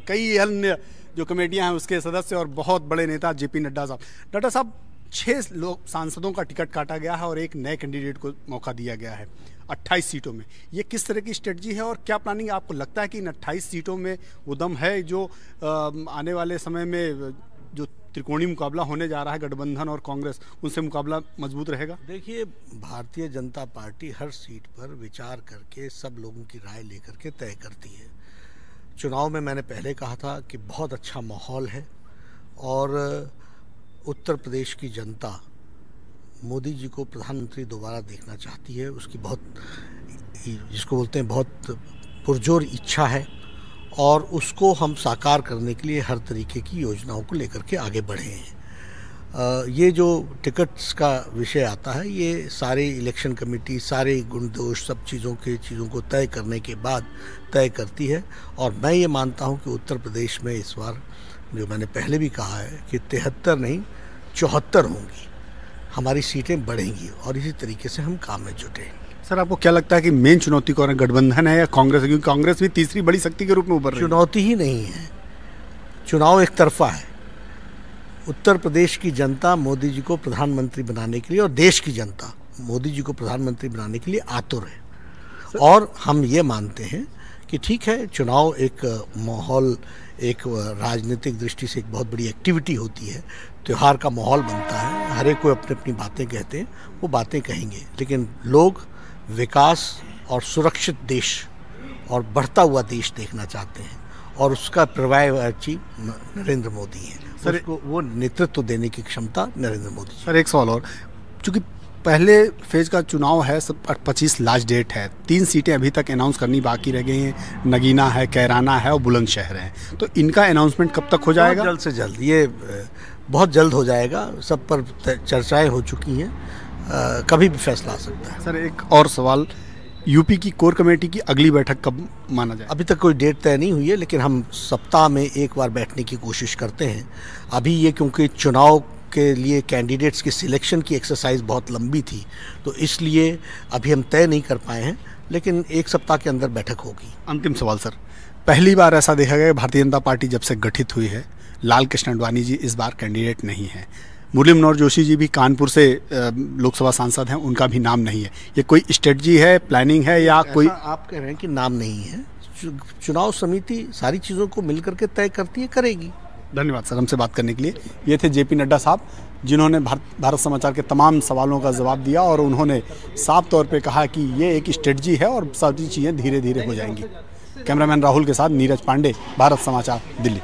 कई अन्य जो कमेटियां हैं उसके सदस्य और बहुत बड़े नेता जेपी नड्डा साहब। नड्डा साहब, 6 लोग सांसदों का टिकट काटा गया है और एक नए कैंडिडेट को मौका दिया गया है 28 सीटों में। ये किस तरह की स्ट्रेटजी है और क्या प्लानिंग आपको लगता है कि इन 28 सीटों में वो दम है जो आने वाले समय में जो त्रिकोणीय मुकाबला होने जा रहा है गठबंधन और कांग्रेस, उनसे मुकाबला मजबूत रहेगा? देखिए, भारतीय जनता पार्टी हर सीट पर विचार करके सब लोगों की राय लेकर के तय करती है। चुनाव में मैंने पहले कहा था कि बहुत अच्छा माहौल है और उत्तर प्रदेश की जनता मोदी जी को प्रधानमंत्री दोबारा देखना चाहती है। उसकी बहुत, जिसको बोलते हैं, बहुत पुरजोर इच्छा है और उसको हम साकार करने के लिए हर तरीके की योजनाओं को लेकर के आगे बढ़े हैं। ये जो टिकट्स का विषय आता है, ये सारे इलेक्शन कमेटी सारे गुण दोष सब चीज़ों को तय करने के बाद तय करती है। और मैं ये मानता हूँ कि उत्तर प्रदेश में इस बार, जो मैंने पहले भी कहा है, कि 73 नहीं 74 होंगी, हमारी सीटें बढ़ेंगी और इसी तरीके से हम काम में जुटे। सर, आपको क्या लगता है कि मेन चुनौती कौन है, गठबंधन है या कांग्रेस है? क्योंकि कांग्रेस भी तीसरी बड़ी शक्ति के रूप में उभर रही है। चुनौती ही नहीं है, चुनाव एक तरफा है। उत्तर प्रदेश की जनता मोदी जी को प्रधानमंत्री बनाने के लिए और देश की जनता मोदी जी को प्रधानमंत्री बनाने के लिए आतुर है। और हम ये मानते हैं कि ठीक है, चुनाव एक माहौल, एक राजनीतिक दृष्टि से एक बहुत बड़ी एक्टिविटी होती है, त्योहार का माहौल बनता है, हर एक को अपनी अपनी बातें कहते हैं, वो बातें कहेंगे, लेकिन लोग विकास और सुरक्षित देश और बढ़ता हुआ देश देखना चाहते हैं और उसका पर्यायवाची नरेंद्र मोदी है। सर, उसको वो नेतृत्व देने की क्षमता नरेंद्र मोदी। सर, एक सवाल और, चूँकि पहले फेज का चुनाव है, 25 लास्ट डेट है, 3 सीटें अभी तक अनाउंस करनी बाकी रह गई हैं, नगीना है, कैराना है और बुलंदशहर है, तो इनका अनाउंसमेंट कब तक हो जाएगा? जल्द से जल्द, ये बहुत जल्द हो जाएगा, सब पर चर्चाएं हो चुकी हैं, कभी भी फैसला आ सकता है। सर, एक और सवाल, यूपी की कोर कमेटी की अगली बैठक कब माना जाए? अभी तक कोई डेट तय नहीं हुई है, लेकिन हम सप्ताह में एक बार बैठने की कोशिश करते हैं। अभी ये क्योंकि चुनाव के लिए कैंडिडेट्स की सिलेक्शन की एक्सरसाइज बहुत लंबी थी, तो इसलिए अभी हम तय नहीं कर पाए हैं, लेकिन एक सप्ताह के अंदर बैठक होगी। अंतिम सवाल सर, पहली बार ऐसा देखा गया भारतीय जनता पार्टी जब से गठित हुई है, लाल कृष्ण आडवाणी जी इस बार कैंडिडेट नहीं है, मुरली मनोहर जोशी जी भी कानपुर से लोकसभा सांसद हैं, उनका भी नाम नहीं है। ये कोई स्ट्रेटजी है, प्लानिंग है या कोई? आप कह रहे हैं कि नाम नहीं है, चुनाव समिति सारी चीज़ों को मिलकर के तय करती है, करेगी। धन्यवाद सर, हमसे बात करने के लिए। ये थे जेपी नड्डा साहब, जिन्होंने भारत समाचार के तमाम सवालों का जवाब दिया और उन्होंने साफ तौर पे कहा कि ये एक स्ट्रेटजी है और सारी चीज़ें धीरे धीरे हो जाएंगी। कैमरामैन राहुल के साथ नीरज पांडे, भारत समाचार, दिल्ली।